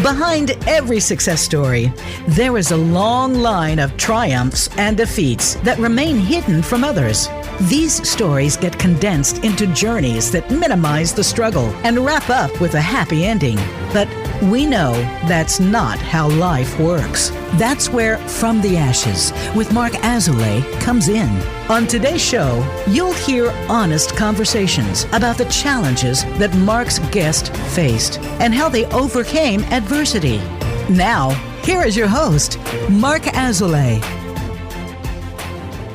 Behind every success story, there is a long line of triumphs and defeats that remain hidden from others. These stories get condensed into journeys that minimize the struggle and wrap up with a happy ending. But we know that's not how life works. That's where From the Ashes with Mark Azoulay comes in. On today's show, you'll hear honest conversations about the challenges that Mark's guest faced and how they overcame adversity. Now, here is your host, Mark Azoulay.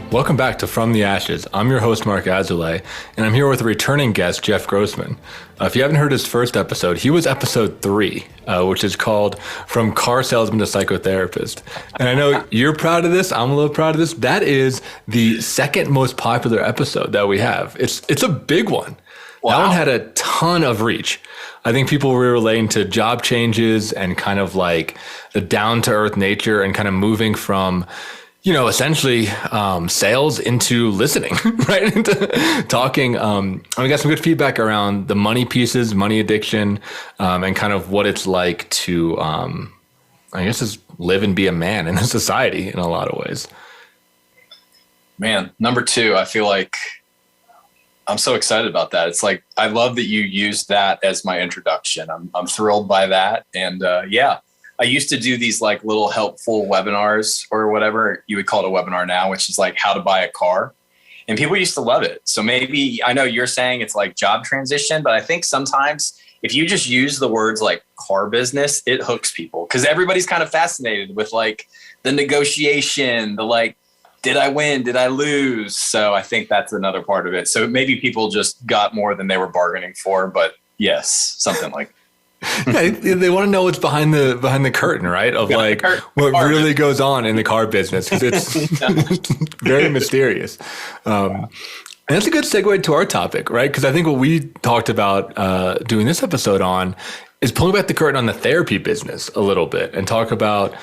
Welcome back to From the Ashes. I'm your host, Mark Azoulay, and I'm here with a returning guest, Jeff Grossman. If you haven't heard his first episode, he was episode 3, which is called From Car Salesman to Psychotherapist. And I know you're proud of this. I'm a little proud of this. That is the second most popular episode that we have. It's a big one. Wow. That one had a ton of reach. I think people were relating to job changes and kind of like the down-to-earth nature and kind of moving from essentially sales into listening, right? Into talking. We got some good feedback around the money pieces, money addiction, and kind of what it's like to, just live and be a man in a society in a lot of ways. Man, number 2, I feel like I'm so excited about that. It's like, I love that you used that as my introduction. I'm thrilled by that. And I used to do these like little helpful webinars or whatever you would call it a webinar now, which is like how to buy a car. And people used to love it. So maybe, I know you're saying it's like job transition, but I think sometimes if you just use the words like car business, it hooks people because everybody's kind of fascinated with like the negotiation, the like, did I win? Did I lose? So I think that's another part of it. So maybe people just got more than they were bargaining for, but yes, something like that. Yeah, they want to know what's behind the curtain, right? Of like what really goes on in the car business because it's very mysterious. And that's a good segue to our topic, right? Because I think what we talked about doing this episode on is pulling back the curtain on the therapy business a little bit and talk about,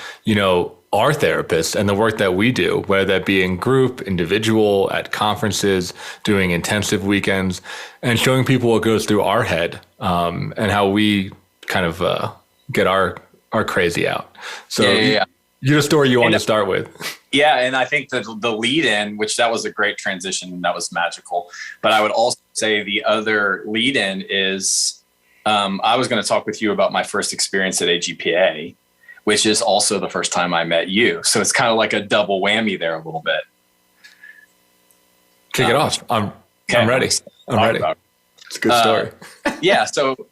our therapists and the work that we do, whether that be in group, individual, at conferences, doing intensive weekends, and showing people what goes through our head and how we kind of get our crazy out. So your story you want to start with. Yeah, and I think that the lead in, which that was a great transition and that was magical. But I would also say the other lead in is I was going to talk with you about my first experience at AGPA, which is also the first time I met you. So it's kind of like a double whammy there a little bit. Kick it off. I'm ready. I'm ready. It's a good story. So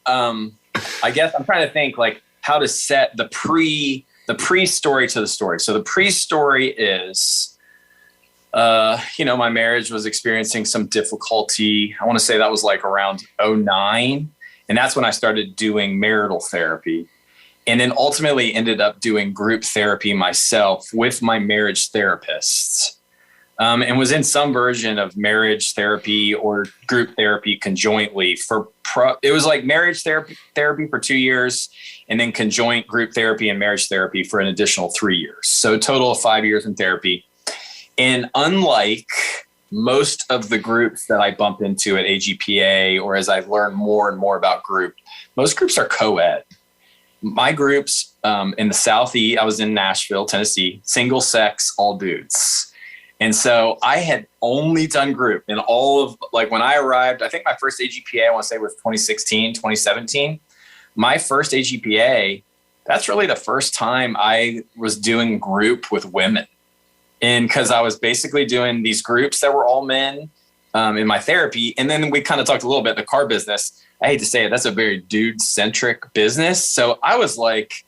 I guess I'm trying to think like how to set the pre-story to the story. So the pre-story is, my marriage was experiencing some difficulty. I want to say that was like around 2009. And that's when I started doing marital therapy. And then ultimately ended up doing group therapy myself with my marriage therapists, and was in some version of marriage therapy or group therapy conjointly it was like marriage therapy for 2 years and then conjoint group therapy and marriage therapy for an additional 3 years. So a total of 5 years in therapy. And unlike most of the groups that I bump into at AGPA, or as I've learned more and more about group, most groups are co-ed. My groups in the Southeast, I was in Nashville, Tennessee, single sex, all dudes. And so I had only done group in all of, like when I arrived, I think my first AGPA, I want to say was 2016, 2017. My first AGPA, that's really the first time I was doing group with women. And because I was basically doing these groups that were all men in my therapy. And then we kind of talked a little bit the car business. I hate to say it, that's a very dude-centric business. So I was like,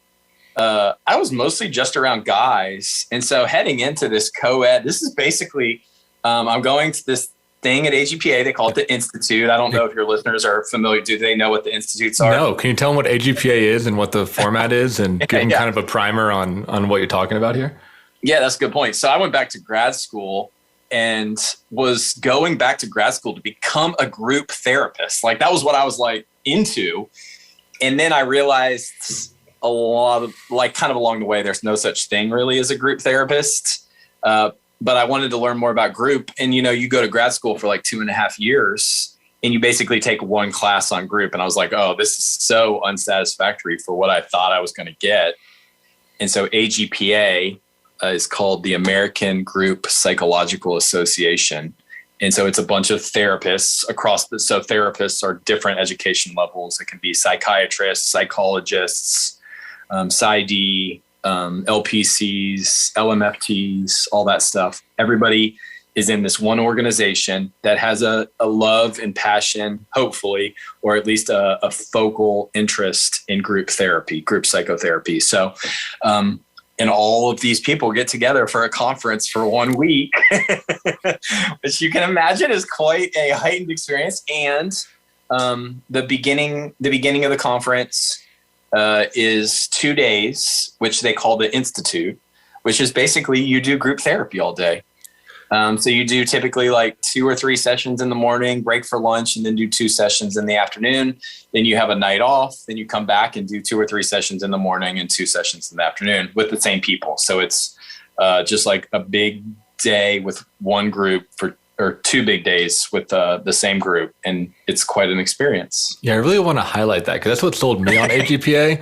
I was mostly just around guys. And so heading into this co-ed, this is basically, I'm going to this thing at AGPA. They call it the Institute. I don't know if your listeners are familiar. Do they know what the institutes are? No. Can you tell them what AGPA is and what the format is and give them kind of a primer on what you're talking about here? Yeah, that's a good point. So I went back to grad school and was going back to grad school to become a group therapist. Like that was what I was like into. And then I realized a lot of like kind of along the way, there's no such thing really as a group therapist. But I wanted to learn more about group. And, you go to grad school for like 2.5 years and you basically take one class on group. And I was like, oh, this is so unsatisfactory for what I thought I was going to get. And so AGPA is called the American Group Psychological Association. And so it's a bunch of therapists so therapists are different education levels. It can be psychiatrists, psychologists, PsyD, LPCs, LMFTs, all that stuff. Everybody is in this one organization that has a love and passion, hopefully, or at least a focal interest in group therapy, group psychotherapy. So, and all of these people get together for a conference for 1 week, which you can imagine is quite a heightened experience. And the beginning of the conference is 2 days, which they call the Institute, which is basically you do group therapy all day. So you do typically like 2 or 3 sessions in the morning, break for lunch, and then do 2 sessions in the afternoon. Then you have a night off. Then you come back and do 2 or 3 sessions in the morning and 2 sessions in the afternoon with the same people. So it's just like a big day with one group or 2 big days with the same group. And it's quite an experience. Yeah, I really want to highlight that because that's what sold me on AGPA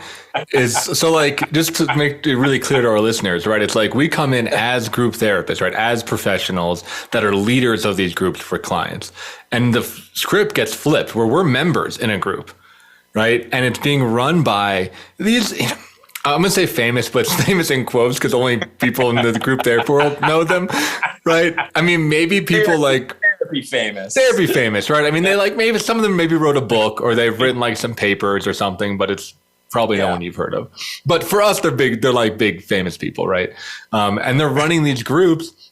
is so like, just to make it really clear to our listeners, right? It's like we come in as group therapists, right? As professionals that are leaders of these groups for clients. And the script gets flipped where we're members in a group, right? And it's being run by these, I'm going to say famous, but it's famous in quotes because only people in the group therapy world know them, right? I mean, maybe people like therapy famous, right? I mean, they like maybe some of them maybe wrote a book or they've written like some papers or something, but it's probably no one you've heard of. But for us, they're big. They're like big famous people, right? And they're running these groups.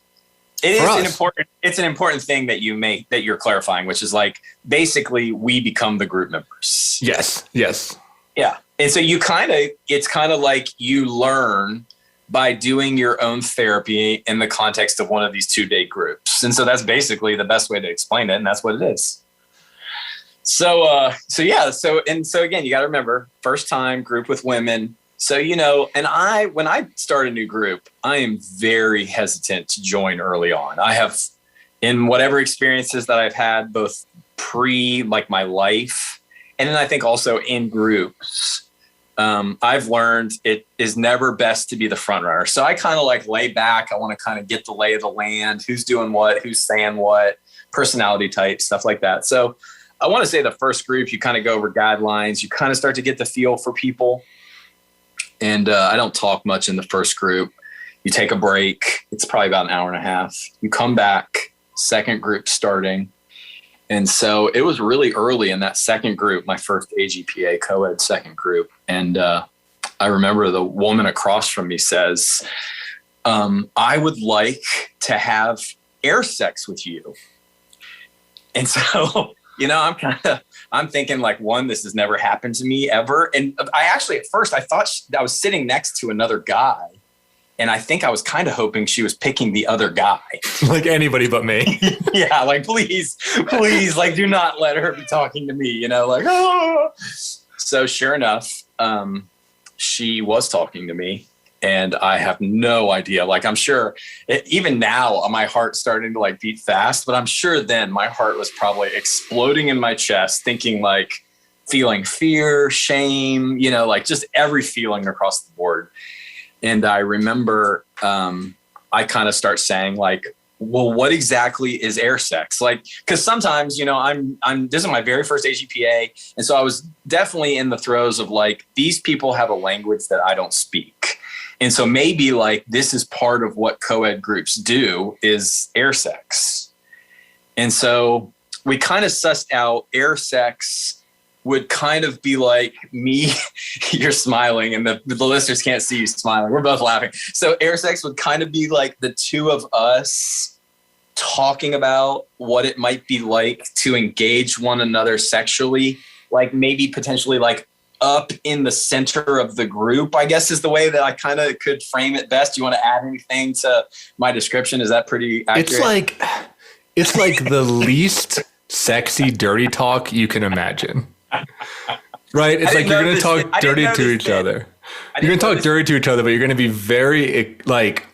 It's an important thing that you're clarifying, which is like basically we become the group members. Yes. Yeah. And so it's kind of like you learn by doing your own therapy in the context of one of these 2-day groups. And so that's basically the best way to explain it. And that's what it is. So again, you got to remember, first time group with women. So, and when I start a new group, I am very hesitant to join early on. I have, in whatever experiences that I've had, both like my life, and then I think also in groups, I've learned it is never best to be the front runner. So I kind of like lay back. I want to kind of get the lay of the land, who's doing what, who's saying what, personality type, stuff like that. So I want to say the first group, you kind of go over guidelines. You kind of start to get the feel for people. And I don't talk much in the first group. You take a break. It's probably about an hour and a half. You come back, second group starting. And so it was really early in that second group, my first AGPA co-ed second group. And I remember the woman across from me says, I would like to have air sex with you. And so, I'm thinking like, one, this has never happened to me ever. And I actually, at first I thought I was sitting next to another guy. And I think I was kind of hoping she was picking the other guy. Like anybody but me. Yeah. Like, please, like, do not let her be talking to me, like, oh. So sure enough, she was talking to me and I have no idea. Like, I'm sure even now my heart's starting to like beat fast, but I'm sure then my heart was probably exploding in my chest, thinking like feeling fear, shame, like just every feeling across the board. And I remember I kind of start saying like, well, what exactly is air sex? Like, because sometimes, this is my very first AGPA. And so I was definitely in the throes of like, these people have a language that I don't speak. And so maybe like this is part of what co-ed groups do is air sex. And so we kind of sussed out air sex would kind of be like me, you're smiling and the listeners can't see you smiling. We're both laughing. So air sex would kind of be like the two of us talking about what it might be like to engage one another sexually, like maybe potentially like up in the center of the group, I guess is the way that I kind of could frame it best. Do you want to add anything to my description? Is that pretty accurate? It's like the least sexy dirty talk you can imagine. Right? It's like you're going to talk dirty to each other. You're going to talk dirty to each other, but you're going to be very like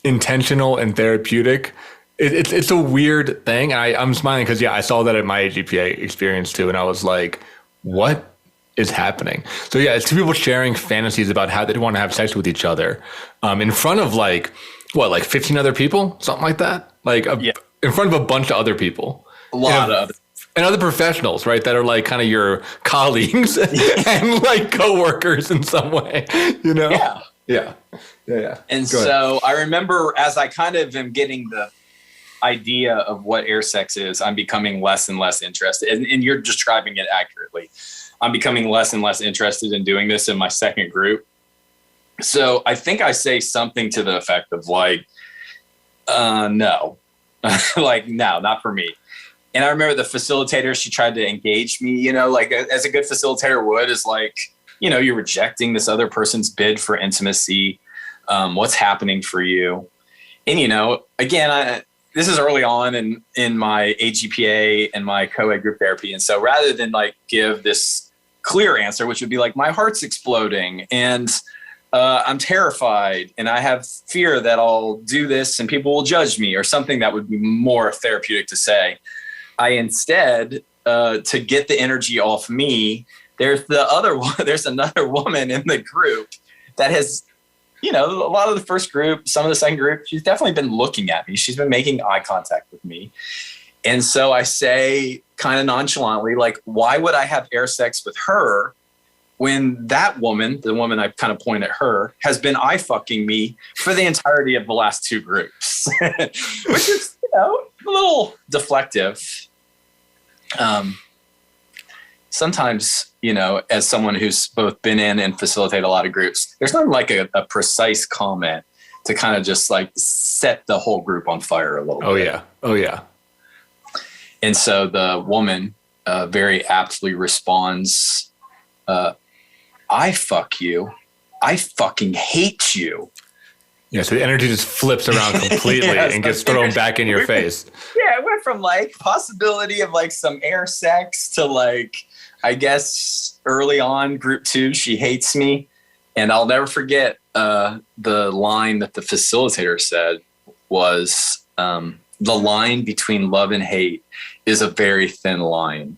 intentional and therapeutic It's a weird thing. And I'm smiling because, I saw that at my AGPA experience too. And I was like, what is happening? So it's two people sharing fantasies about how they want to have sex with each other in front of like 15 other people, something like that. In front of a bunch of other people. A lot of and other professionals, right? That are like kind of your colleagues and like coworkers in some way, Yeah. And so I remember as I kind of am getting the idea of what air sex is, I'm becoming less and less interested. And you're describing it accurately. I'm becoming less and less interested in doing this in my second group. So I think I say something to the effect of like, no, like, no, not for me. And I remember the facilitator, she tried to engage me, like as a good facilitator would, is like, you're rejecting this other person's bid for intimacy. What's happening for you? And, again, this is early on in my AGPA and my co-ed group therapy. And so rather than like give this clear answer, which would be like, my heart's exploding and I'm terrified and I have fear that I'll do this and people will judge me, or something that would be more therapeutic to say, I instead, to get the energy off me, there's another woman in the group that has, a lot of the first group, some of the second group, she's definitely been looking at me. She's been making eye contact with me. And so I say kind of nonchalantly, like, why would I have air sex with her when that woman, the woman I kind of point at her, has been eye fucking me for the entirety of the last two groups, which is, a little deflective. Sometimes, as someone who's both been in and facilitate a lot of groups, there's not like a precise comment to kind of just like set the whole group on fire a little bit. Oh, yeah. And so the woman very aptly responds, I fuck you. I fucking hate you. Yeah, so the energy just flips around completely and gets thrown back in your face. Yeah, it went from like possibility of like some air sex to like, I guess early on, group 2, she hates me. And I'll never forget the line that the facilitator said was, the line between love and hate is a very thin line.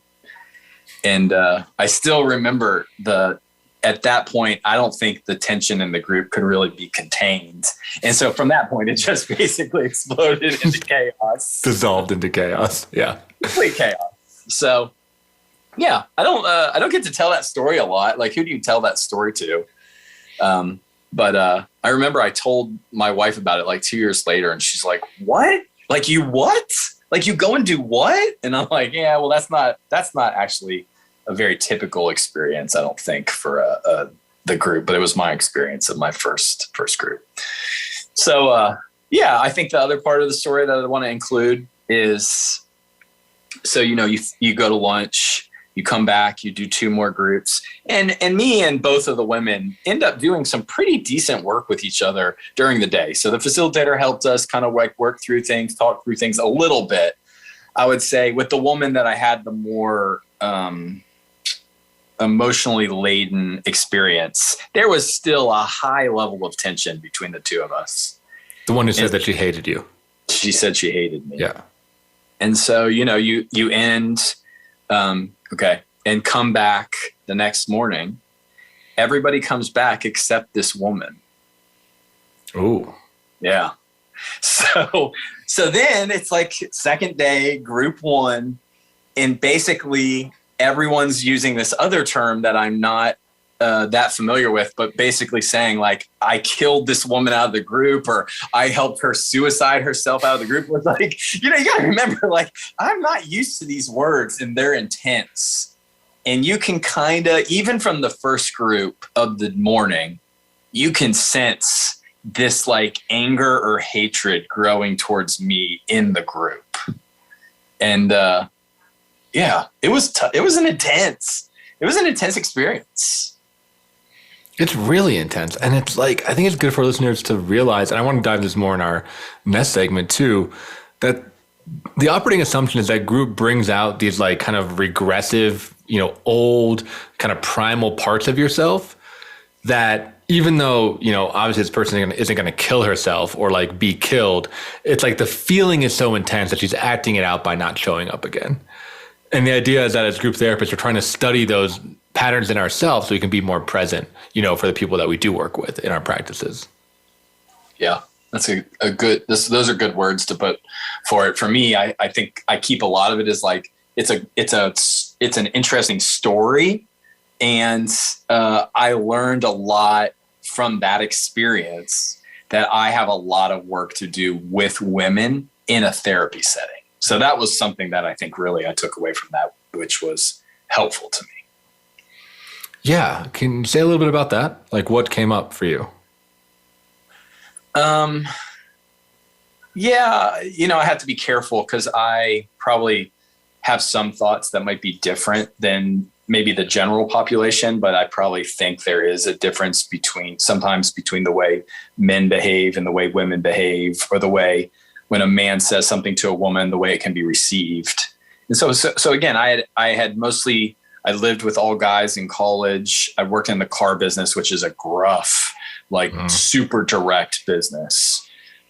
And I still remember at that point, I don't think the tension in the group could really be contained. And so from that point, it just basically exploded into chaos. Dissolved into chaos. Yeah. Complete chaos. So yeah, I don't get to tell that story a lot. Like, who do you tell that story to? But I remember I told my wife about it like 2 years later, and she's like, what? Like, you what? Like, you go and do what? And I'm like, yeah, well, that's not actually a very typical experience, I don't think, for the group, but it was my experience of my first group. So, I think the other part of the story that I want to include is, so, you go to lunch, you come back, you do 2 more groups, and me and both of the women end up doing some pretty decent work with each other during the day. So the facilitator helped us kind of like work through things, talk through things a little bit. I would say with the woman that I had the more emotionally laden experience, there was still a high level of tension between the two of us. The one who said that she hated you. She said she hated me. Yeah. And so, you end, and come back the next morning. Everybody comes back except this woman. Ooh. Yeah. So then it's like second day, group 1, and basically everyone's using this other term that I'm not that familiar with, but basically saying like, I killed this woman out of the group, or I helped her suicide herself out of the group. It was like, you got to remember, like, I'm not used to these words and they're intense. And you can kind of, even from the first group of the morning, you can sense this like anger or hatred growing towards me in the group. And it was an intense experience. It's really intense. And it's like, I think it's good for listeners to realize, and I want to dive this more in our next segment too, that the operating assumption is that group brings out these like kind of regressive, old kind of primal parts of yourself. that even though, obviously this person isn't going to kill herself or like be killed, it's like the feeling is so intense that she's acting it out by not showing up again. And the idea is that as group therapists, we're trying to study those patterns in ourselves so we can be more present, for the people that we do work with in our practices. Yeah, that's a good, those are good words to put for it. For me, I think I keep a lot of it as like, it's an interesting story. And I learned a lot from that experience that I have a lot of work to do with women in a therapy setting. So that was something that I think really I took away from that, which was helpful to me. Yeah. Can you say a little bit about that? Like what came up for you? Yeah, I have to be careful because I probably have some thoughts that might be different than maybe the general population, but I probably think there is a difference sometimes between the way men behave and the way women behave, or the way when a man says something to a woman, the way it can be received. And so again, I lived with all guys in college. I worked in the car business, which is a gruff, super direct business.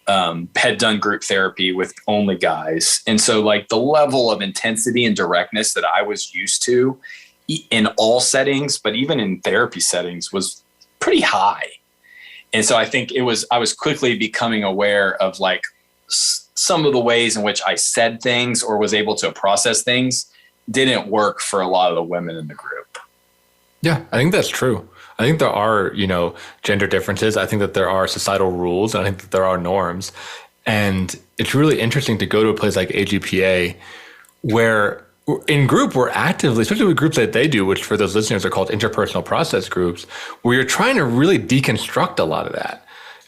Had done group therapy with only guys. And so like the level of intensity and directness that I was used to in all settings, but even in therapy settings, was pretty high. And so I think I was quickly becoming aware of like some of the ways in which I said things or was able to process things didn't work for a lot of the women in the group. Yeah, I think that's true. I think there are, gender differences. I think that there are societal rules. And I think that there are norms. And it's really interesting to go to a place like AGPA where in group, we're actively, especially with groups that they do, which for those listeners are called interpersonal process groups, where you're trying to really deconstruct a lot of that.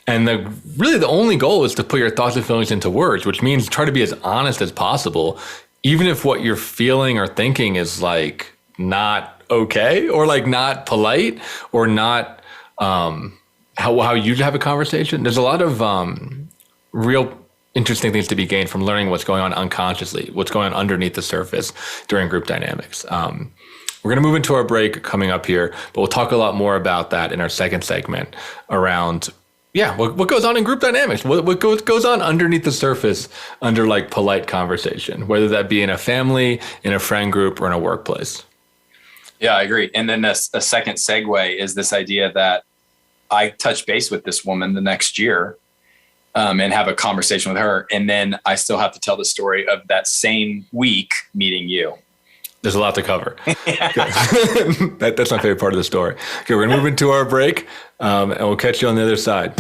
And the only goal is to put your thoughts and feelings into words, which means try to be as honest as possible, even if what you're feeling or thinking is like not okay, or like not polite, or not how you'd have a conversation. There's a lot of real interesting things to be gained from learning what's going on unconsciously, what's going on underneath the surface during group dynamics. We're going to move into our break coming up here, but we'll talk a lot more about that in our second segment around, what goes on in group dynamics, what goes on underneath the surface under like polite conversation, whether that be in a family, in a friend group, or in a workplace. Yeah, I agree. And then a second segue is this idea that I touch base with this woman the next year and have a conversation with her. And then I still have to tell the story of that same week meeting you. There's a lot to cover. That's my favorite part of the story. Okay, we're going to move into our break and we'll catch you on the other side.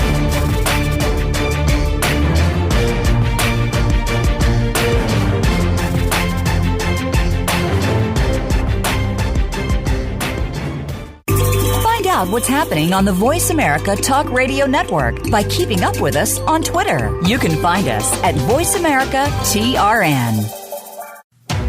What's happening on the Voice America Talk Radio Network by keeping up with us on Twitter. You can find us at Voice America TRN.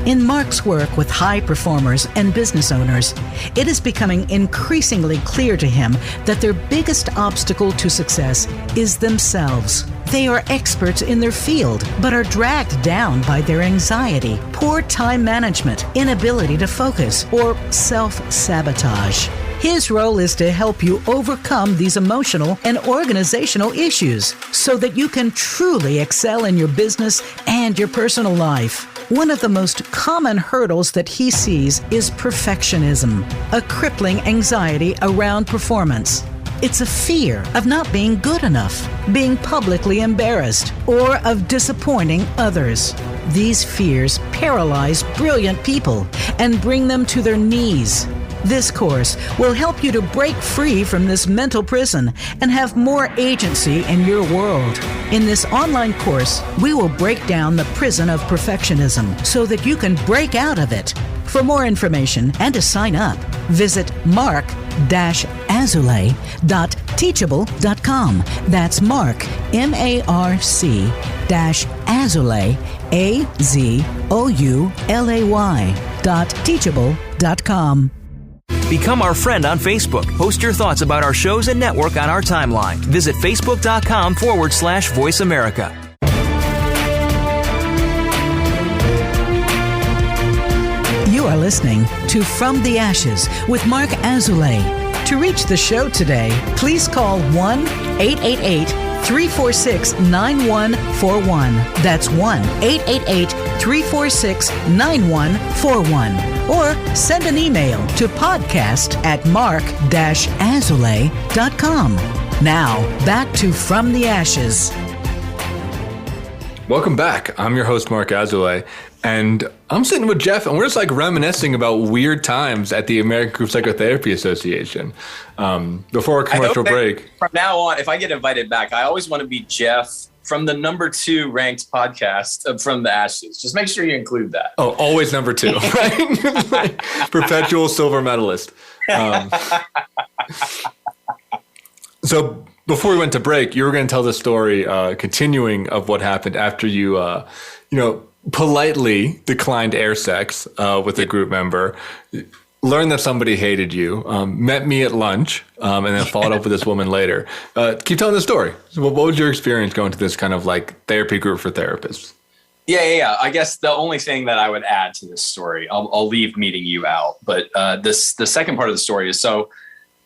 In Mark's work with high performers and business owners, it is becoming increasingly clear to him that their biggest obstacle to success is themselves. They are experts in their field, but are dragged down by their anxiety, poor time management, inability to focus, or self-sabotage. His role is to help you overcome these emotional and organizational issues so that you can truly excel in your business and your personal life. One of the most common hurdles that he sees is perfectionism, a crippling anxiety around performance. It's a fear of not being good enough, being publicly embarrassed, or of disappointing others. These fears paralyze brilliant people and bring them to their knees. This course will help you to break free from this mental prison and have more agency in your world. In this online course, we will break down the prison of perfectionism so that you can break out of it. For more information and to sign up, visit mark-azulay.teachable.com. That's Mark, MARC-azulay, AZOULAY.teachable.com. Become our friend on Facebook. Post your thoughts about our shows and network on our timeline. Visit Facebook.com/Voice America. You are listening to From the Ashes with Mark Azulay. To reach the show today, please call 1-888-346-9141. That's 1-888-346-9141. Or send an email to podcast@mark-azoulay.com. Now, back to From the Ashes. Welcome back. I'm your host, Mark Azoulay, and I'm sitting with Jeff, and we're just like reminiscing about weird times at the American Group Psychotherapy Association. Before our commercial break. From now on, if I get invited back, I always want to be Jeff from the number 2 ranked podcast of From the Ashes. Just make sure you include that. Oh, always number 2, right? Like, perpetual silver medalist. So before we went to break, you were going to tell the story, continuing of what happened after you, politely declined air sex with a group member, learned that somebody hated you, met me at lunch, and then followed up with this woman later. Keep telling the story. So what was your experience going to this kind of like therapy group for therapists? Yeah. I guess the only thing that I would add to this story, I'll leave meeting you out, but the second part of the story is, so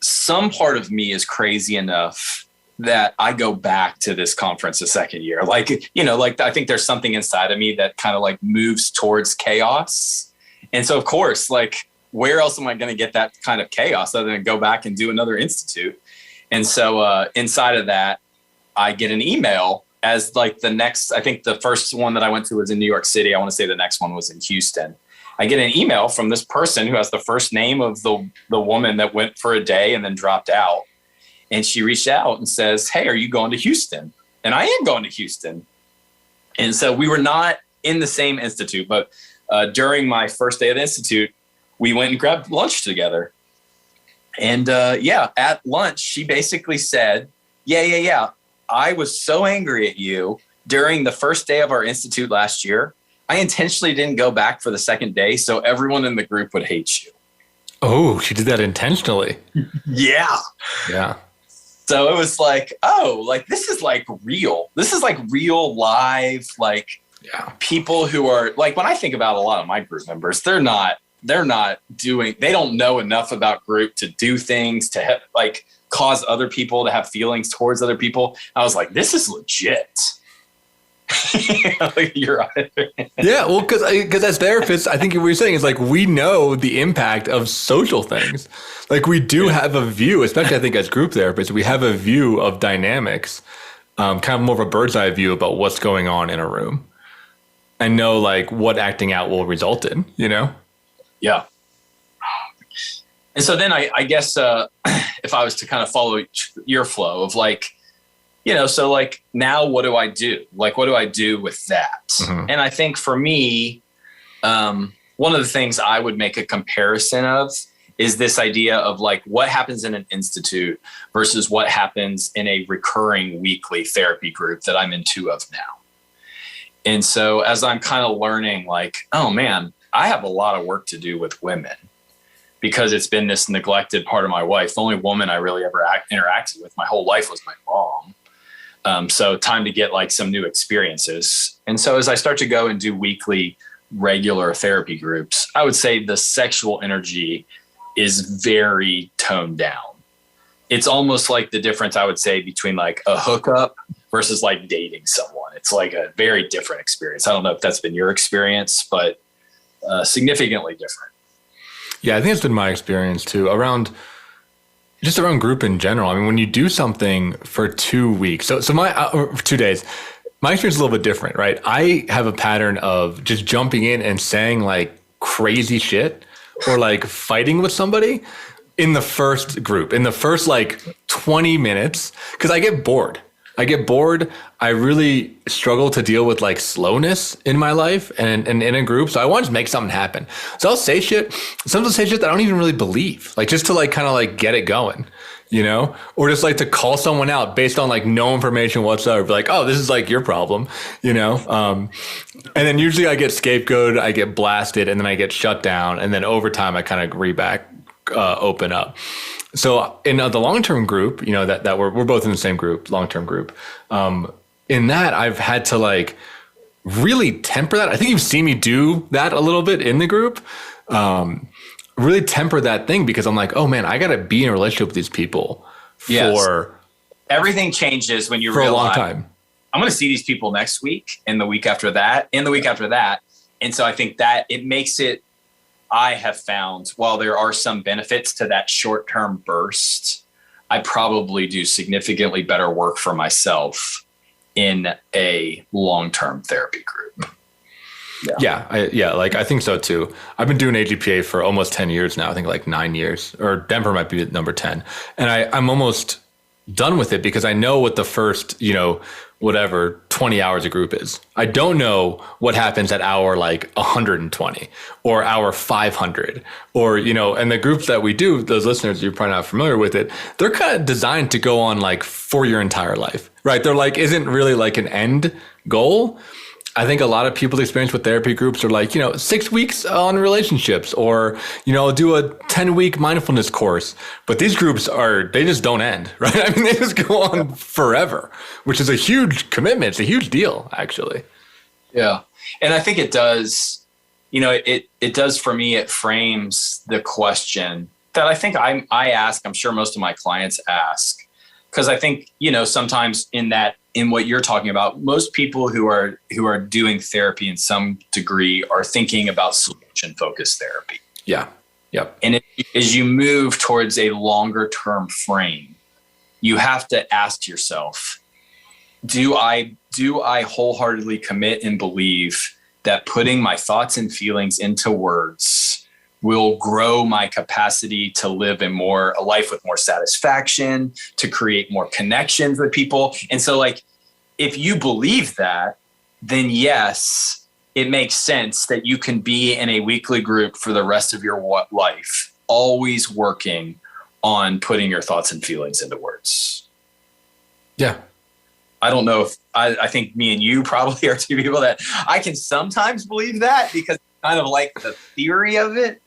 some part of me is crazy enough that I go back to this conference a second year. Like, I think there's something inside of me that kind of like moves towards chaos. And so of course, like, where else am I going to get that kind of chaos other than go back and do another institute? And so inside of that, I get an email as like the next, I think the first one that I went to was in New York City. I want to say the next one was in Houston. I get an email from this person who has the first name of the woman that went for a day and then dropped out. And she reached out and says, "Hey, are you going to Houston?" And I am going to Houston. And so we were not in the same institute, but during my first day of the institute, we went and grabbed lunch together. And at lunch, she basically said, yeah. I was so angry at you during the first day of our institute last year. I intentionally didn't go back for the second day so everyone in the group would hate you. Oh, she did that intentionally. Yeah. So it was like, oh, like this is like real. This is like real live, like people who are like, when I think about a lot of my group members, they don't know enough about group to do things to like cause other people to have feelings towards other people. I was like, this is legit. You're right. Yeah, well, because as therapists, I think what you're saying is like we know the impact of social things. Like we do have a view, especially I think as group therapists, we have a view of dynamics, kind of more of a bird's eye view about what's going on in a room, and know like what acting out will result in. Yeah. And so then I guess if I was to kind of follow your flow of like, so like now what do I do? Like, what do I do with that? Mm-hmm. And I think for me, one of the things I would make a comparison of is this idea of like what happens in an institute versus what happens in a recurring weekly therapy group that I'm in 2 of now. And so as I'm kind of learning like, oh man, I have a lot of work to do with women because it's been this neglected part of my life. The only woman I really ever interacted with my whole life was my mom. So time to get like some new experiences. And so as I start to go and do weekly regular therapy groups, I would say the sexual energy is very toned down. It's almost like the difference I would say between like a hookup versus like dating someone. It's like a very different experience. I don't know if that's been your experience, but significantly different. Yeah, I think it's been my experience too around group in general. I mean, when you do something for 2 weeks, so my 2 days, my experience is a little bit different, right? I have a pattern of just jumping in and saying like crazy shit or like fighting with somebody in the first group, in the first like 20 minutes, because I get bored. I really struggle to deal with like slowness in my life and in a group. So I want to just make something happen. So I'll say shit. Sometimes I'll say shit that I don't even really believe, like just to like kind of like get it going, or just like to call someone out based on like no information whatsoever. Be like, oh, this is like your problem, And then usually I get scapegoated, I get blasted, and then I get shut down. And then over time I kind of open up. So in the long-term group, that we're both in the same group, long-term group. In that, I've had to like really temper that. I think you've seen me do that a little bit in the group. really temper that thing, because I'm like, oh man, I got to be in a relationship with these people for everything changes when you for realize, a long time. I'm going to see these people next week and the week after that and the week after that. And so I think that it makes it, I have found, while there are some benefits to that short-term burst, I probably do significantly better work for myself in a long-term therapy group. I think so too. I've been doing AGPA for almost 10 years now. I think like 9 years, or Denver might be number 10. And I'm almost done with it, because I know what the first, 20 hours a group is. I don't know what happens at hour like 120 or hour 500, or, and the groups that we do, those listeners, you're probably not familiar with it. They're kind of designed to go on like for your entire life, right? They're like, isn't really like an end goal. I think a lot of people's experience with therapy groups are like, 6 weeks on relationships, or, do a 10-week mindfulness course. But these groups they just don't end, right? I mean, they just go on forever, which is a huge commitment. It's a huge deal, actually. Yeah. And I think it does, it does for me, it frames the question that I think I ask, I'm sure most of my clients ask. Because I think, sometimes in what you're talking about, most people who are doing therapy in some degree are thinking about solution-focused therapy. Yeah. Yep. And as you move towards a longer-term frame, you have to ask yourself, do I wholeheartedly commit and believe that putting my thoughts and feelings into words will grow my capacity to live a life with more satisfaction, to create more connections with people? And so like, if you believe that, then yes, it makes sense that you can be in a weekly group for the rest of your life, always working on putting your thoughts and feelings into words. Yeah. I don't know if I think me and you probably are two people that I can sometimes believe that, because I kind of like the theory of it.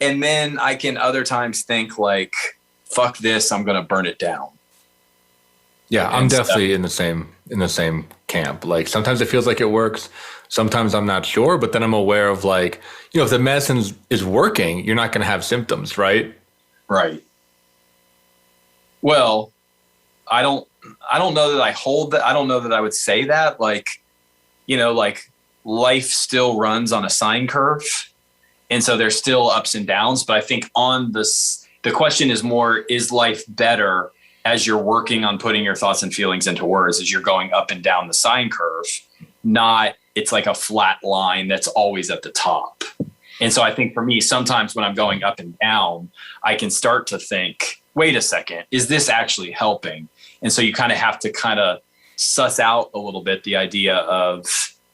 And then I can other times think like, fuck this, I'm going to burn it down. Yeah, I'm definitely in the same camp. Like sometimes it feels like it works. Sometimes I'm not sure, but then I'm aware of like, if the medicine is working, you're not going to have symptoms, right? Right. Well, I don't know that I hold that. I don't know that I would say that, like, like life still runs on a sine curve. And so there's still ups and downs, but I think on this, the question is more, is life better as you're working on putting your thoughts and feelings into words, as you're going up and down the sine curve, not it's like a flat line that's always at the top. And so I think for me, sometimes when I'm going up and down, I can start to think, wait a second, is this actually helping? And so you kind of have to kind of suss out a little bit the idea of,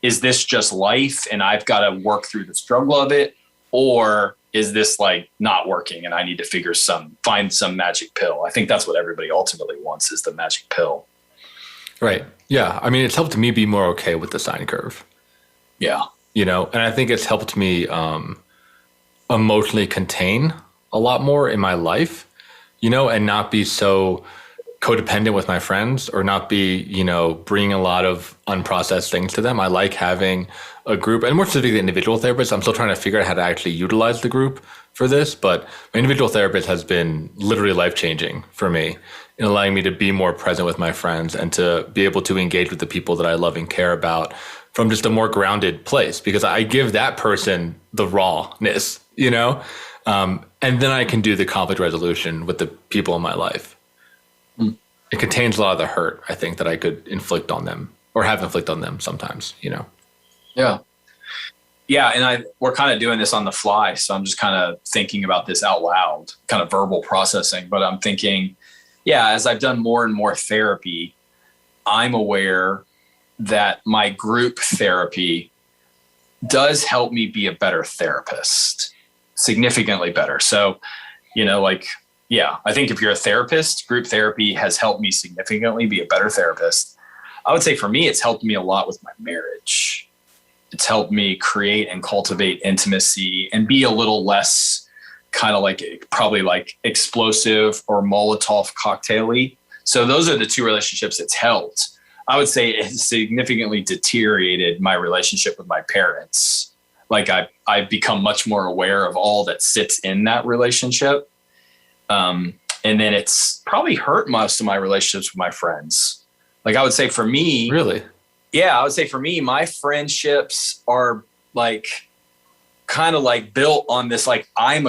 is this just life and I've got to work through the struggle of it? Or is this like not working and I need to find some magic pill? I think that's what everybody ultimately wants, is the magic pill. Right. Yeah. I mean, it's helped me be more okay with the sine curve. Yeah. And I think it's helped me emotionally contain a lot more in my life, and not be so codependent with my friends, or not be, bringing a lot of unprocessed things to them. I like having a group, and more specifically individual therapists. I'm still trying to figure out how to actually utilize the group for this, but my individual therapist has been literally life-changing for me in allowing me to be more present with my friends and to be able to engage with the people that I love and care about from just a more grounded place, because I give that person the rawness, and then I can do the conflict resolution with the people in my life. It contains a lot of the hurt, I think, that I could inflict on them or have inflict on them sometimes, Yeah. Yeah. And we're kind of doing this on the fly. So I'm just kind of thinking about this out loud, kind of verbal processing, but I'm thinking, as I've done more and more therapy, I'm aware that my group therapy does help me be a better therapist, significantly better. So, I think if you're a therapist, group therapy has helped me significantly be a better therapist. I would say for me, it's helped me a lot with my marriage. It's helped me create and cultivate intimacy and be a little less kind of like probably like explosive or Molotov cocktail-y. So those are the two relationships it's helped. I would say it has significantly deteriorated my relationship with my parents. Like I've become much more aware of all that sits in that relationship. And then it's probably hurt most of my relationships with my friends. Like I would say for me, really? Yeah, I would say for me, my friendships are like kind of like built on this, like I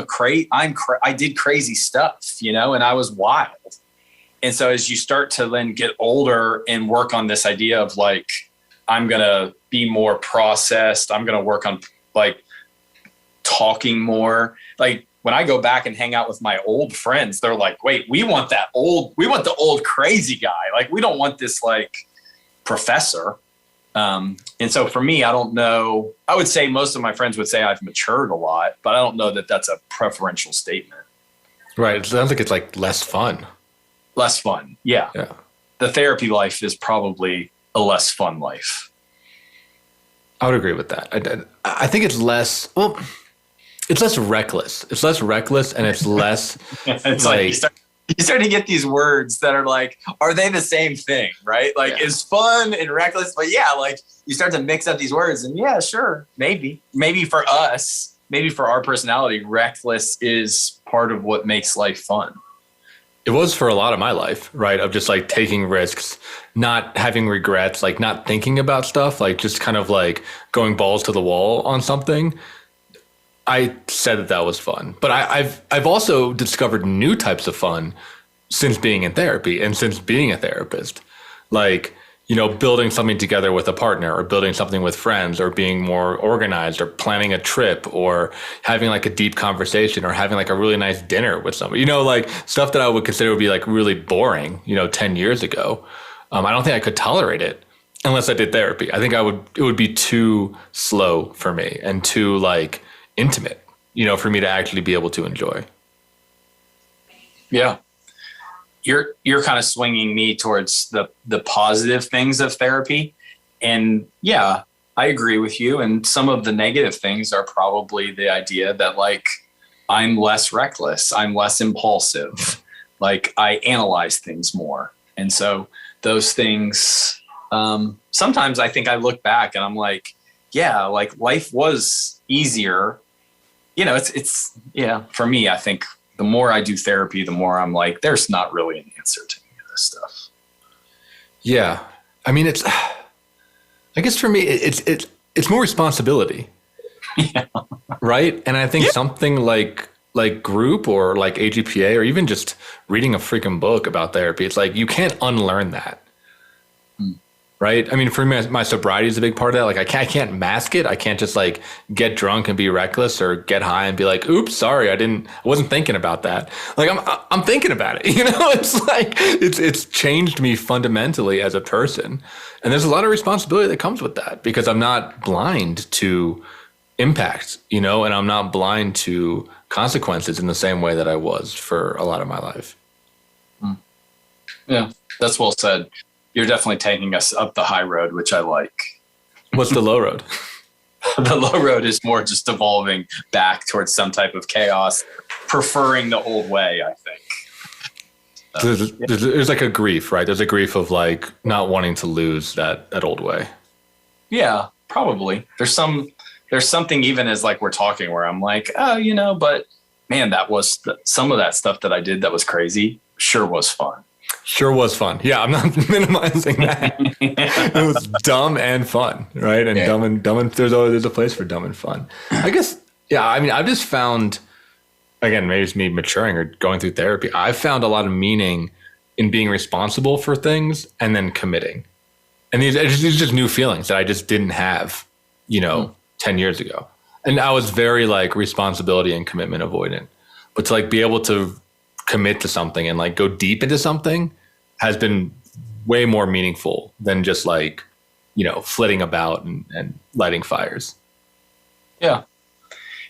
did crazy stuff, you know, and I was wild. And so as you start to then get older and work on this idea of like, I'm going to be more processed, I'm going to work on like talking more. Like when I go back and hang out with my old friends, they're like, wait, we want the old crazy guy. Like we don't want this like professor. And so for me, I don't know, I would say most of my friends would say I've matured a lot, but I don't know that that's a preferential statement. Right. It sounds like it's like less fun. Less fun. Yeah. The therapy life is probably a less fun life. I would agree with that. I think it's less, well, it's less reckless. It's less reckless and it's less it's like you start to get these words that are like, are they the same thing? Right? Like is fun and reckless, but yeah, like you start to mix up these words and yeah, sure. Maybe for us, maybe for our personality, reckless is part of what makes life fun. It was for a lot of my life, right? Of just like taking risks, not having regrets, like not thinking about stuff, like just kind of like going balls to the wall on something. I said that was fun, but I've also discovered new types of fun since being in therapy and since being a therapist, like, you know, building something together with a partner or building something with friends or being more organized or planning a trip or having like a deep conversation or having like a really nice dinner with somebody, you know, like stuff that I would consider would be like really boring, you know, 10 years ago. I don't think I could tolerate it unless I did therapy. I think it would be too slow for me and too like intimate, you know, for me to actually be able to enjoy. Yeah. You're kind of swinging me towards the positive things of therapy. And yeah, I agree with you. And some of the negative things are probably the idea that like, I'm less reckless, I'm less impulsive, like I analyze things more. And so those things, sometimes I think I look back and I'm like, yeah, like life was easier. You know, it's for me, I think the more I do therapy, the more I'm like, there's not really an answer to any of this stuff. Yeah. I mean, I guess for me, it's more responsibility. Yeah. Right. And I think something like group or like AGPA or even just reading a freaking book about therapy, it's like, you can't unlearn that. Right. I mean, for me, my sobriety is a big part of that. Like I can't mask it. I can't just like get drunk and be reckless or get high and be like, oops, sorry, I wasn't thinking about that. Like I'm thinking about it. You know, it's like it's changed me fundamentally as a person. And there's a lot of responsibility that comes with that because I'm not blind to impact, you know, and I'm not blind to consequences in the same way that I was for a lot of my life. Yeah, that's well said. You're definitely taking us up the high road, which I like. What's the low road? The low road is more just evolving back towards some type of chaos, preferring the old way, I think. There's like a grief, right? There's a grief of like not wanting to lose that old way. Yeah, probably. There's something even as like we're talking where I'm like, oh, you know, but man, that was some of that stuff that I did that was crazy. Sure was fun. Sure was fun. Yeah, I'm not minimizing that. It was dumb and fun, right? And dumb and there's a place for dumb and fun. I guess, yeah, I mean, I've just found, again, maybe it's me maturing or going through therapy. I've found a lot of meaning in being responsible for things and then committing. And these are just new feelings that I just didn't have, you know, 10 years ago. And I was very like responsibility and commitment avoidant. But to like be able to commit to something and like go deep into something has been way more meaningful than just like, you know, flitting about and lighting fires. Yeah.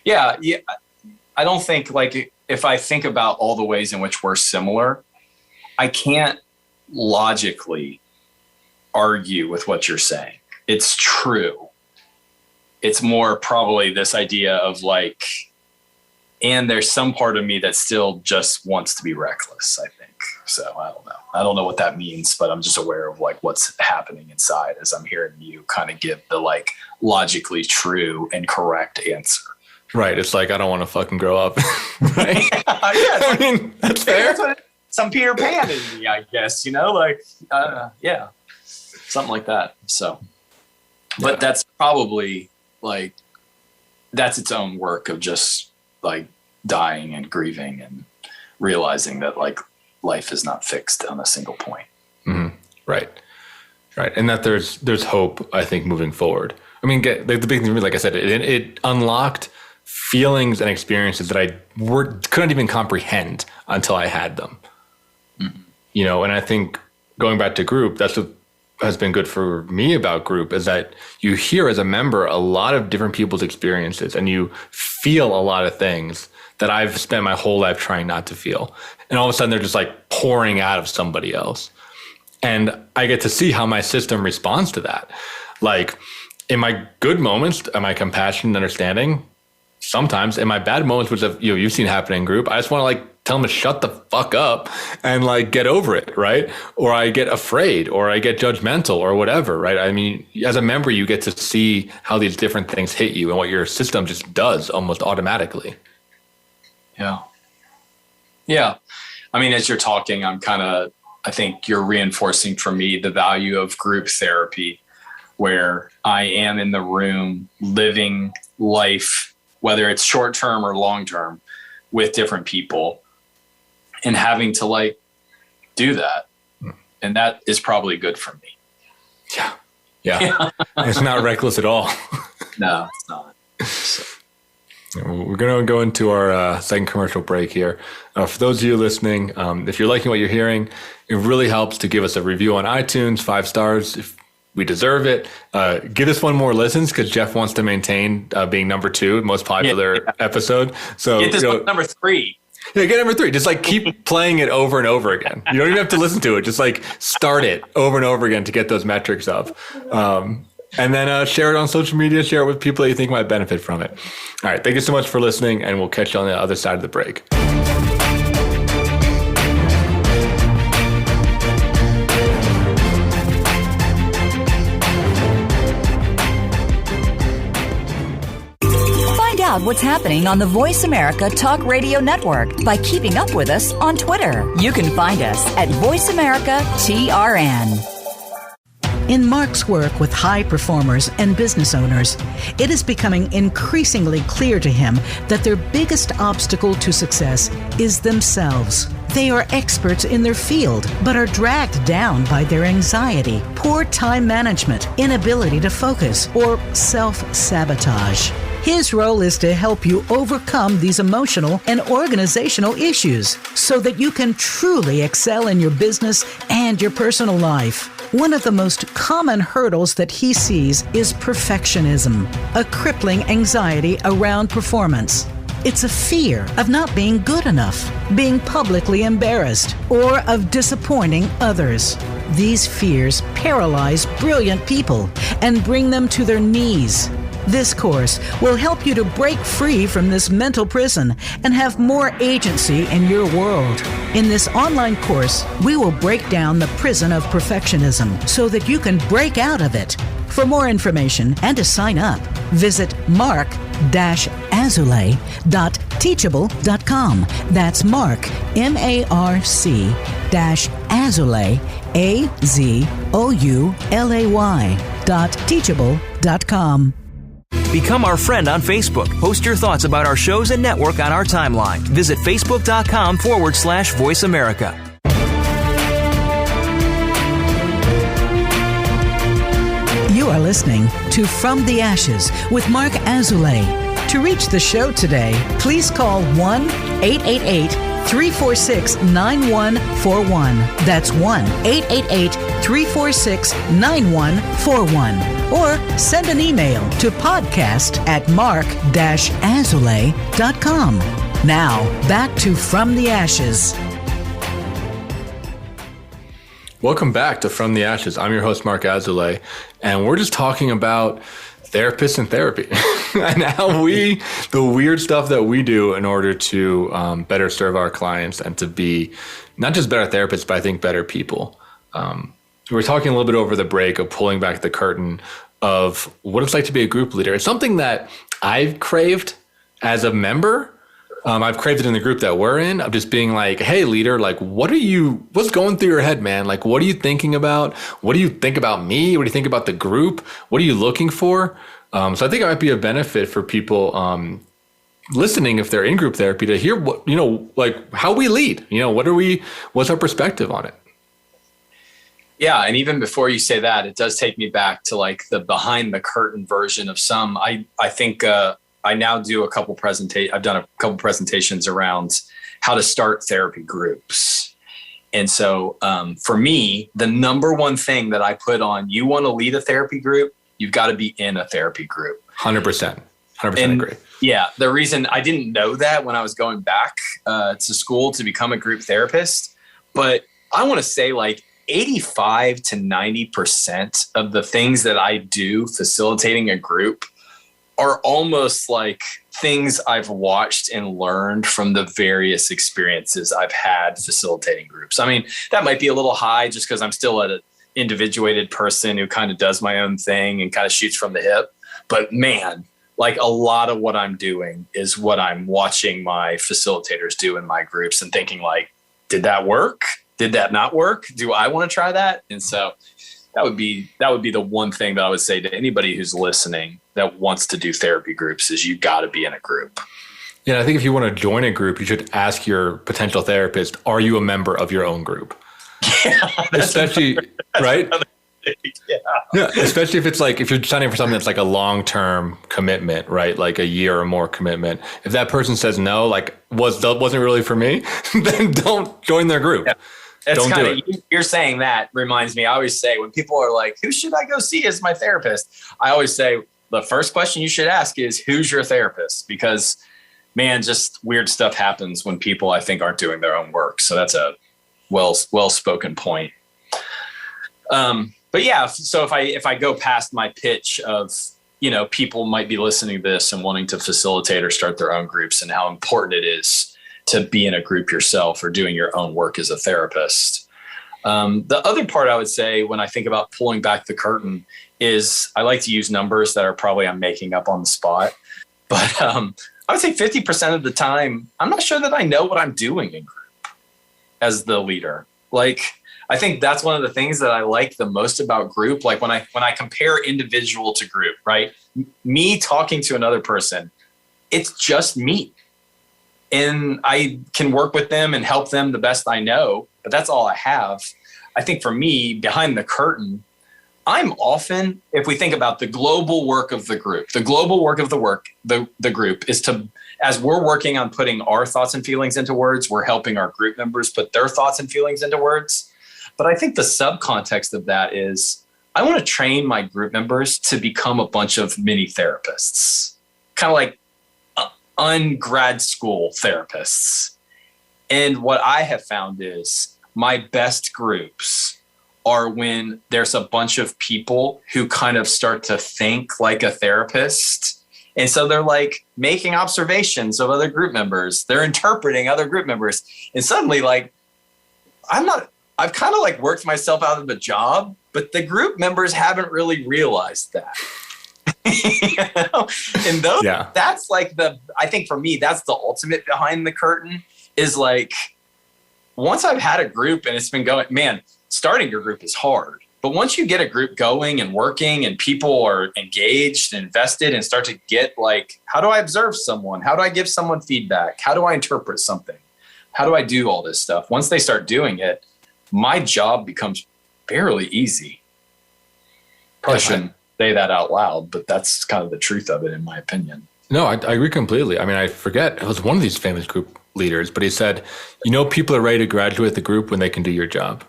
I don't think like if I think about all the ways in which we're similar, I can't logically argue with what you're saying. It's true. It's more probably this idea of like, and there's some part of me that still just wants to be reckless, I think. So I don't know what that means, but I'm just aware of like what's happening inside as I'm hearing you kind of give the like logically true and correct answer. Right. It's like, I don't want to fucking grow up. Right. Yeah, I mean, that's fair. That's what some Peter Pan in me, I guess, like, yeah, something like that. So, but that's probably like, that's its own work of just like dying and grieving and realizing that like life is not fixed on a single point. Mm-hmm. Right. And that there's hope, I think, moving forward. I mean, the big thing for me, like I said, it unlocked feelings and experiences that I couldn't even comprehend until I had them. Mm-hmm. And I think going back to group, that's what has been good for me about group, is that you hear as a member a lot of different people's experiences, and you feel a lot of things that I've spent my whole life trying not to feel. And all of a sudden they're just like pouring out of somebody else. And I get to see how my system responds to that. Like in my good moments, am I compassionate and understanding? Sometimes. In my bad moments, which you've seen happen in group, I just want to like tell them to shut the fuck up and like get over it, right? Or I get afraid, or I get judgmental, or whatever, right? I mean, as a member, you get to see how these different things hit you and what your system just does almost automatically. Yeah. I mean, as you're talking, I think you're reinforcing for me the value of group therapy, where I am in the room living life, whether it's short term or long term, with different people, and having to like do that. And that is probably good for me. Yeah. It's not reckless at all. No, it's not. So. We're going to go into our second commercial break here. For those of you listening, if you're liking what you're hearing, it really helps to give us a review on iTunes, 5 stars. If we deserve it. Give us one more listens, because Jeff wants to maintain being number 2, most popular episode. So get this one number 3. Yeah, get number 3. Just like keep playing it over and over again. You don't even have to listen to it. Just like start it over and over again to get those metrics up. And then share it on social media, share it with people that you think might benefit from it. All right. Thank you so much for listening, and we'll catch you on the other side of the break. Find out what's happening on the Voice America Talk Radio Network by keeping up with us on Twitter. You can find us at Voice America TRN. In Mark's work with high performers and business owners, it is becoming increasingly clear to him that their biggest obstacle to success is themselves. They are experts in their field, but are dragged down by their anxiety, poor time management, inability to focus, or self-sabotage. His role is to help you overcome these emotional and organizational issues so that you can truly excel in your business and your personal life. One of the most common hurdles that he sees is perfectionism, a crippling anxiety around performance. It's a fear of not being good enough, being publicly embarrassed, or of disappointing others. These fears paralyze brilliant people and bring them to their knees. This course will help you to break free from this mental prison and have more agency in your world. In this online course, we will break down the prison of perfectionism so that you can break out of it. For more information and to sign up, visit mark-azulay.teachable.com. That's Mark, MARC-Azulay, AZOULAY.teachable.com. Become our friend on Facebook. Post your thoughts about our shows and network on our timeline. Visit Facebook.com/Voice America. You are listening to From the Ashes with Mark Azulay. To reach the show today, please call 1-888-346-9141. That's 1-888-346-9141. Or send an email to podcast@mark-azulay.com. Now, back to From the Ashes. Welcome back to From the Ashes. I'm your host, Mark Azulay, and we're just talking about therapists in therapy and the weird stuff that we do in order to better serve our clients and to be not just better therapists, but I think better people. We were talking a little bit over the break of pulling back the curtain of what it's like to be a group leader. It's something that I've craved as a member. I've craved it in the group that we're in, of just being like, hey, leader, like, what's going through your head, man? Like, what are you thinking about? What do you think about me? What do you think about the group? What are you looking for? So I think it might be a benefit for people listening, if they're in group therapy, to hear what, like how we lead, what's our perspective on it? Yeah. And even before you say that, it does take me back to like the behind the curtain version of some. I think I now do I've done a couple presentations around how to start therapy groups. And so for me, the number one thing that I put on, you want to lead a therapy group, you've got to be in a therapy group. 100% agree. Yeah. The reason I didn't know that when I was going back to school to become a group therapist, but I want to say like 85 to 90% of the things that I do facilitating a group are almost like things I've watched and learned from the various experiences I've had facilitating groups. I mean, that might be a little high just because I'm still an individuated person who kind of does my own thing and kind of shoots from the hip. But man, like a lot of what I'm doing is what I'm watching my facilitators do in my groups and thinking like, did that work? Did that not work? Do I want to try that? And so that would be the one thing that I would say to anybody who's listening that wants to do therapy groups is you got to be in a group. Yeah, I think if you want to join a group, you should ask your potential therapist, are you a member of your own group? Yeah, especially, right? Yeah, especially if it's like, if you're signing for something that's like a long-term commitment, right? Like a year or more commitment. If that person says no, like wasn't really for me, then don't join their group. Yeah. That's don't kind do of, you're saying that reminds me, I always say when people are like, who should I go see as my therapist? I always say the first question you should ask is, who's your therapist? Because man, just weird stuff happens when people I think aren't doing their own work. So that's a well-spoken point. But yeah, so if I go past my pitch of, people might be listening to this and wanting to facilitate or start their own groups and how important it is to be in a group yourself or doing your own work as a therapist. The other part I would say when I think about pulling back the curtain is I like to use numbers that are probably I'm making up on the spot. But I would say 50% of the time, I'm not sure that I know what I'm doing in group as the leader. Like, I think that's one of the things that I like the most about group. Like when I compare individual to group, right? Me talking to another person, it's just me. And I can work with them and help them the best I know, but that's all I have. I think for me, behind the curtain, I'm often, if we think about the global work of the group, the group is to, as we're working on putting our thoughts and feelings into words, we're helping our group members put their thoughts and feelings into words. But I think the subcontext of that is I want to train my group members to become a bunch of mini therapists, kind of like ungrad school therapists. And what I have found is my best groups are when there's a bunch of people who kind of start to think like a therapist. And so they're like making observations of other group members. They're interpreting other group members. And suddenly like, I've kind of like worked myself out of the job, but the group members haven't really realized that. And that's like I think for me, that's the ultimate behind the curtain is like, once I've had a group and it's been going, man, starting your group is hard. But once you get a group going and working and people are engaged and invested and start to get like, how do I observe someone? How do I give someone feedback? How do I interpret something? How do I do all this stuff? Once they start doing it, my job becomes fairly easy. Probably shouldn't say that out loud, but that's kind of the truth of it, in my opinion. No, I agree completely. I mean, I forget, it was one of these famous group leaders, but he said, people are ready to graduate the group when they can do your job,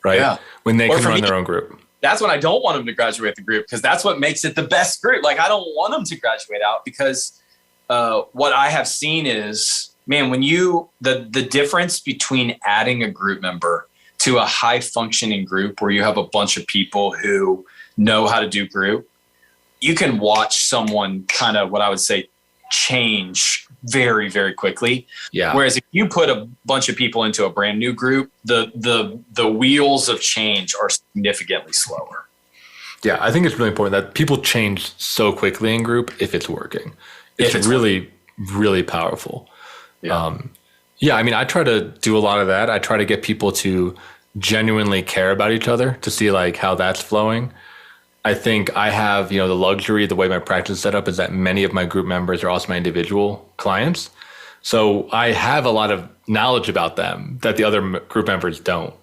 right? Yeah. When they can run their own group. That's when I don't want them to graduate the group, because that's what makes it the best group. Like, I don't want them to graduate out because what I have seen is, man, when the difference between adding a group member to a high functioning group where you have a bunch of people who know how to do group you can watch someone kind of, what I would say, change very, very quickly. Yeah. Whereas if you put a bunch of people into a brand new group, the wheels of change are significantly slower. Yeah, I think it's really important that people change so quickly in group if it's working. It's really, really powerful. Yeah. I mean, I try to do a lot of that. I try to get people to genuinely care about each other, to see like how that's flowing. I think I have, the luxury, the way my practice is set up is that many of my group members are also my individual clients. So I have a lot of knowledge about them that the other group members don't.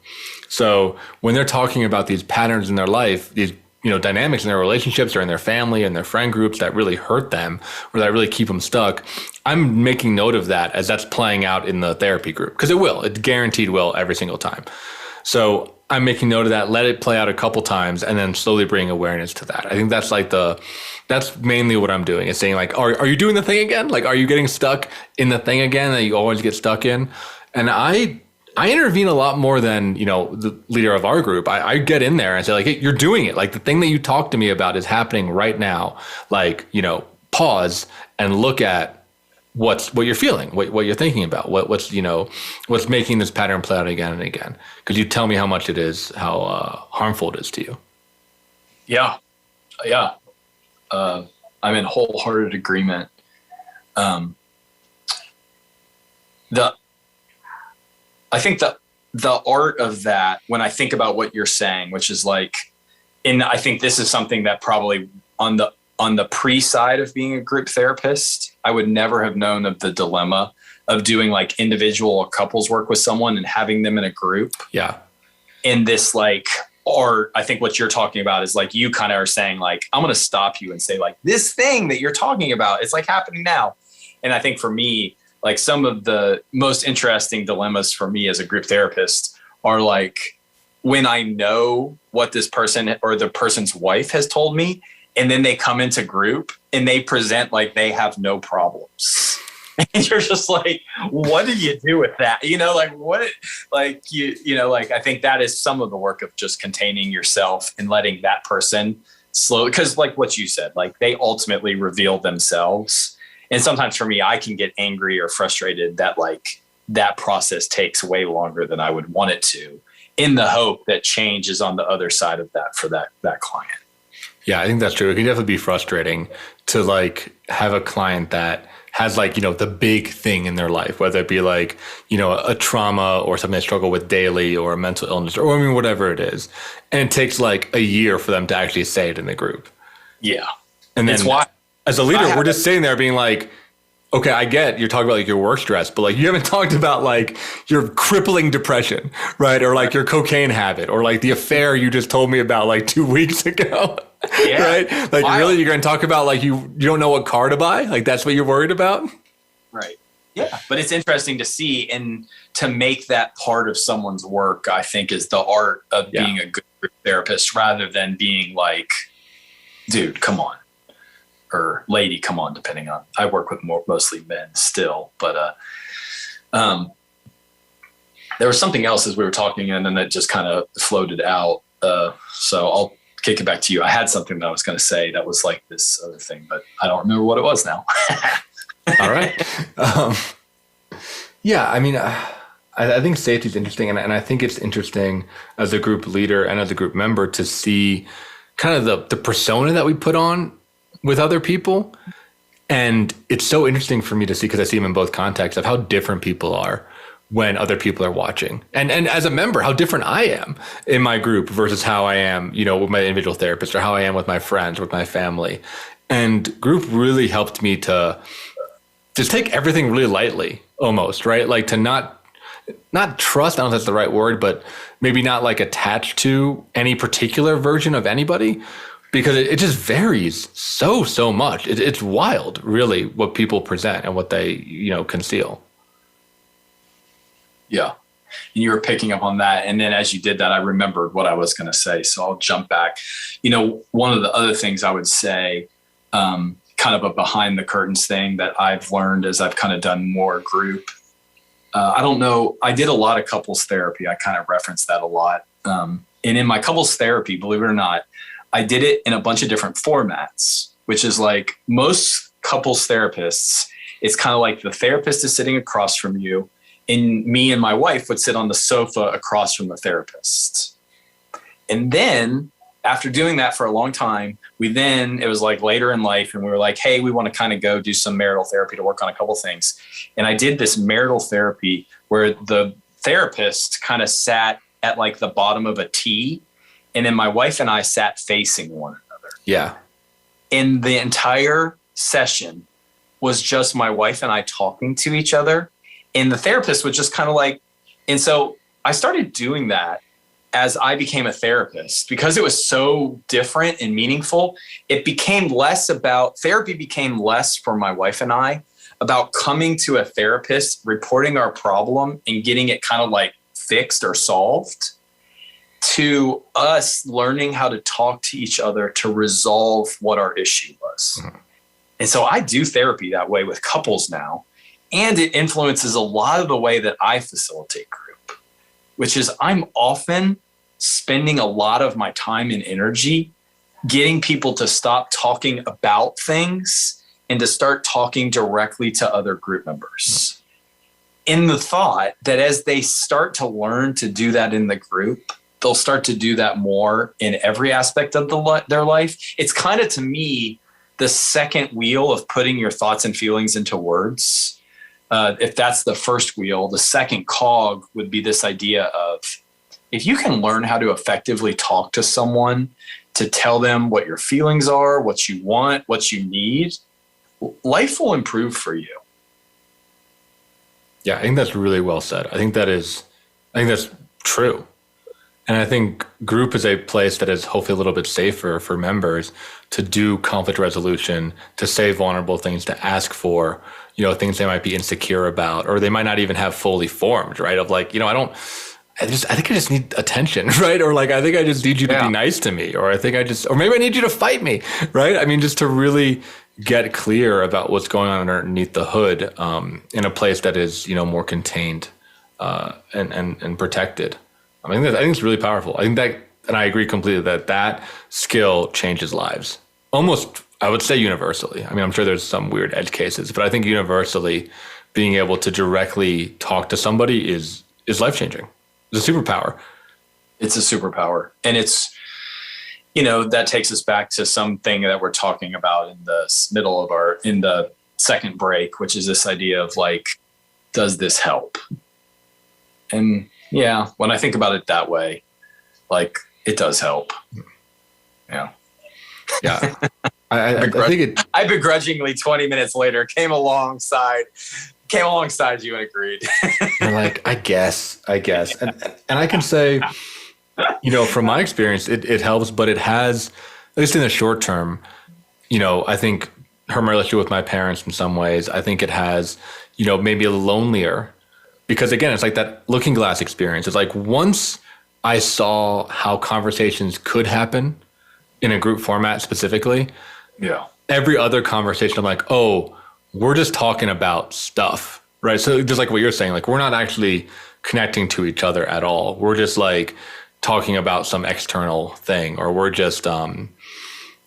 So when they're talking about these patterns in their life, these dynamics in their relationships or in their family and their friend groups that really hurt them or that really keep them stuck, I'm making note of that as that's playing out in the therapy group, because it guaranteed will every single time. So I'm making note of that, let it play out a couple times, and then slowly bring awareness to that. I think that's that's mainly what I'm doing, is saying like, are you doing the thing again? Like, are you getting stuck in the thing again that you always get stuck in? And I intervene a lot more than, the leader of our group. I get in there and say like, hey, you're doing it. Like the thing that you talked to me about is happening right now. Like, pause and look at what you're feeling, what you're thinking about, what's making this pattern play out again and again. Could you tell me how much it is, how harmful it is to you? Yeah. I'm in wholehearted agreement. I think the art of that, when I think about what you're saying, which is like, I think this is something that probably on the pre-side of being a group therapist, I would never have known of the dilemma of doing like individual or couples work with someone and having them in a group. Yeah. In this like, or I think what you're talking about is like, you kind of are saying like, I'm going to stop you and say like, this thing that you're talking about, it's like happening now. And I think for me, like some of the most interesting dilemmas for me as a group therapist are like when I know what this person or the person's wife has told me, and then they come into group and they present like they have no problems. And you're just like, what do you do with that? Like what, like like I think that is some of the work of just containing yourself and letting that person slowly, because like what you said, like they ultimately reveal themselves. And sometimes for me, I can get angry or frustrated that like that process takes way longer than I would want it to, in the hope that change is on the other side of that for that client. Yeah, I think that's true. It can definitely be frustrating to like have a client that has like, the big thing in their life, whether it be like, a trauma or something they struggle with daily or a mental illness or whatever it is. And it takes like a year for them to actually say it in the group. Yeah. And that's why, as a leader, we're just sitting there being like, okay, I get you're talking about like your work stress, but like you haven't talked about like your crippling depression, right? Or like your cocaine habit, or like the affair you just told me about like 2 weeks ago, yeah. Right? Like really, you're going to talk about like you don't know what car to buy? Like that's what you're worried about? Right. Yeah. But it's interesting to see, and to make that part of someone's work, I think is the art of being a good therapist, rather than being like, dude, come on. Or lady, come on, depending on, I work with mostly men still, but there was something else as we were talking, and then it just kind of floated out. So I'll kick it back to you. I had something that I was going to say that was like this other thing, but I don't remember what it was now. All right. I mean, I think safety is interesting, and I think it's interesting as a group leader and as a group member to see kind of the persona that we put on with other people. And it's so interesting for me to see, because I see them in both contexts, of how different people are when other people are watching. And as a member, how different I am in my group versus how I am, with my individual therapist, or how I am with my friends, with my family. And group really helped me to just take everything really lightly, almost, right? Like to not trust, I don't know if that's the right word, but maybe not like attached to any particular version of anybody, because it just varies so much. It's wild, really, what people present and what they, conceal. Yeah. And you were picking up on that. And then as you did that, I remembered what I was going to say. So I'll jump back. One of the other things I would say, kind of a behind the curtains thing that I've learned as I've kind of done more group. I don't know. I did a lot of couples therapy. I kind of referenced that a lot. And in my couples therapy, believe it or not, I did it in a bunch of different formats, which is like most couples therapists, it's kind of like the therapist is sitting across from you, and me and my wife would sit on the sofa across from the therapist. And then after doing that for a long time, it was like later in life, and we were like, hey, we want to kind of go do some marital therapy to work on a couple things. And I did this marital therapy where the therapist kind of sat at like the bottom of a T, and then my wife and I sat facing one another. Yeah. And the entire session was just my wife and I talking to each other. And the therapist was just kind of like, and so I started doing that as I became a therapist, because it was so different and meaningful. It became less about, therapy became less for my wife and I about coming to a therapist, reporting our problem and getting it kind of like fixed or solved, to us learning how to talk to each other to resolve what our issue was. Mm-hmm. And so I do therapy that way with couples now, and it influences a lot of the way that I facilitate group, which is I'm often spending a lot of my time and energy getting people to stop talking about things and to start talking directly to other group members. In the thought that as they start to learn to do that in the group, they'll start to do that more in every aspect of their life. It's kind of, to me, the second wheel of putting your thoughts and feelings into words. If that's the first wheel, the second cog would be this idea of, if you can learn how to effectively talk to someone, to tell them what your feelings are, what you want, what you need, life will improve for you. Yeah, I think that's really well said. I think that's true. And I think group is a place that is hopefully a little bit safer for members to do conflict resolution, to say vulnerable things, to ask for, things they might be insecure about, or they might not even have fully formed, right? Of like, I think I just need attention, right? Or like, I think I just need you to be nice to me, or or maybe I need you to fight me, right? I mean, just to really get clear about what's going on underneath the hood, in a place that is, more contained, and protected. I think it's really powerful. I think that, and I agree completely that skill changes lives. Almost, I would say universally. I mean, I'm sure there's some weird edge cases, but I think universally being able to directly talk to somebody is life-changing. It's a superpower. It's a superpower. And it's, that takes us back to something that we're talking about in the middle of in the second break, which is this idea of like, does this help? And yeah, when I think about it that way, like, it does help. Yeah. Yeah. I think I begrudgingly 20 minutes later came alongside you and agreed. You're like, I guess. And I can say, from my experience, it helps, but it has, at least in the short term, I think her relationship with my parents in some ways, I think it has, maybe a lonelier, because again, it's like that looking glass experience. It's like, once I saw how conversations could happen in a group format specifically, every other conversation, I'm like, oh, we're just talking about stuff, right? So just like what you're saying, like, we're not actually connecting to each other at all. We're just like talking about some external thing, or we're just,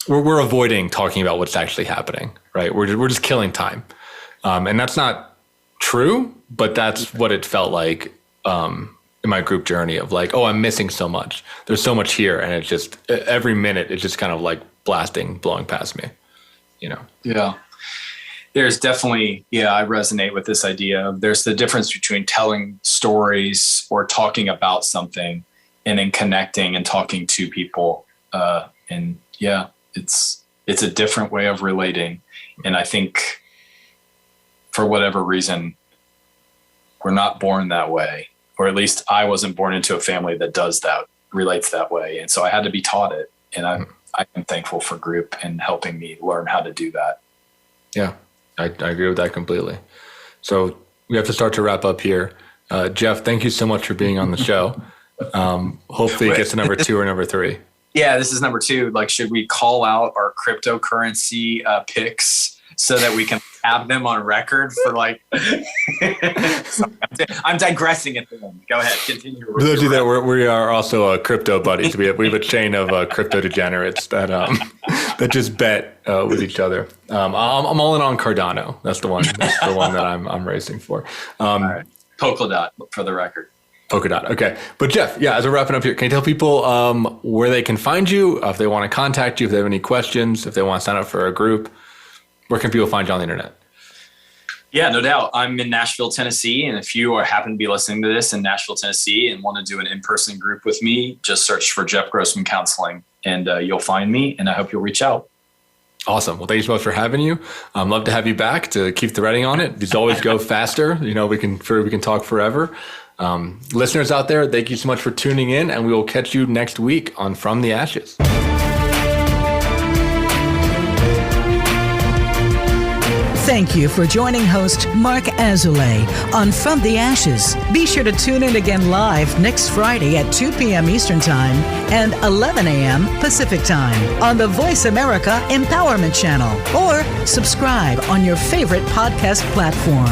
we're avoiding talking about what's actually happening, right? We're just killing time. And that's not true, but that's what it felt like, in my group journey of like, oh, I'm missing so much. There's so much here. And it's just, every minute, it's just kind of like blowing past me, Yeah. There's definitely, I resonate with this idea of, there's the difference between telling stories or talking about something and then connecting and talking to people. And yeah, it's a different way of relating. And I think for whatever reason, we're not born that way, or at least I wasn't born into a family that does that, relates that way. And so I had to be taught it. And I'm thankful for group and helping me learn how to do that. Yeah, I agree with that completely. So we have to start to wrap up here. Jeff, thank you so much for being on the show. Hopefully it gets to number 2 or number 3. Yeah, this is number 2. Like, should we call out our cryptocurrency picks so that we can have them on record for like. I'm digressing at the moment. Go ahead, continue. For those of you that we are also crypto buddies. We have a chain of crypto degenerates that that just bet with each other. I'm all in on Cardano. That's the one. That's the one that I'm racing for. All right. Polkadot for the record. Polkadot. Okay. But Jeff, yeah, as we're wrapping up here, can you tell people where they can find you, if they want to contact you, if they have any questions, if they want to sign up for a group? Where can people find you on the internet? Yeah, no doubt. I'm in Nashville, Tennessee. And if you happen to be listening to this in Nashville, Tennessee and want to do an in-person group with me, just search for Jeff Grossman Counseling and you'll find me. And I hope you'll reach out. Awesome. Well, thank you so much for having you. Love to have you back to keep threading on it. These always go faster. You know, we can talk forever. Listeners out there, thank you so much for tuning in, and we will catch you next week on From the Ashes. Thank you for joining host Mark Azoulay on From the Ashes. Be sure to tune in again live next Friday at 2 p.m. Eastern Time and 11 a.m. Pacific Time on the Voice America Empowerment Channel, or subscribe on your favorite podcast platform.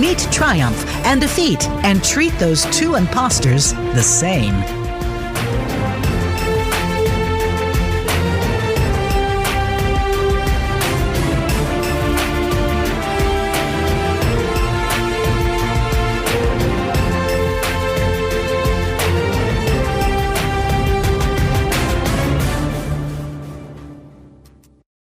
Meet triumph and defeat and treat those two imposters the same.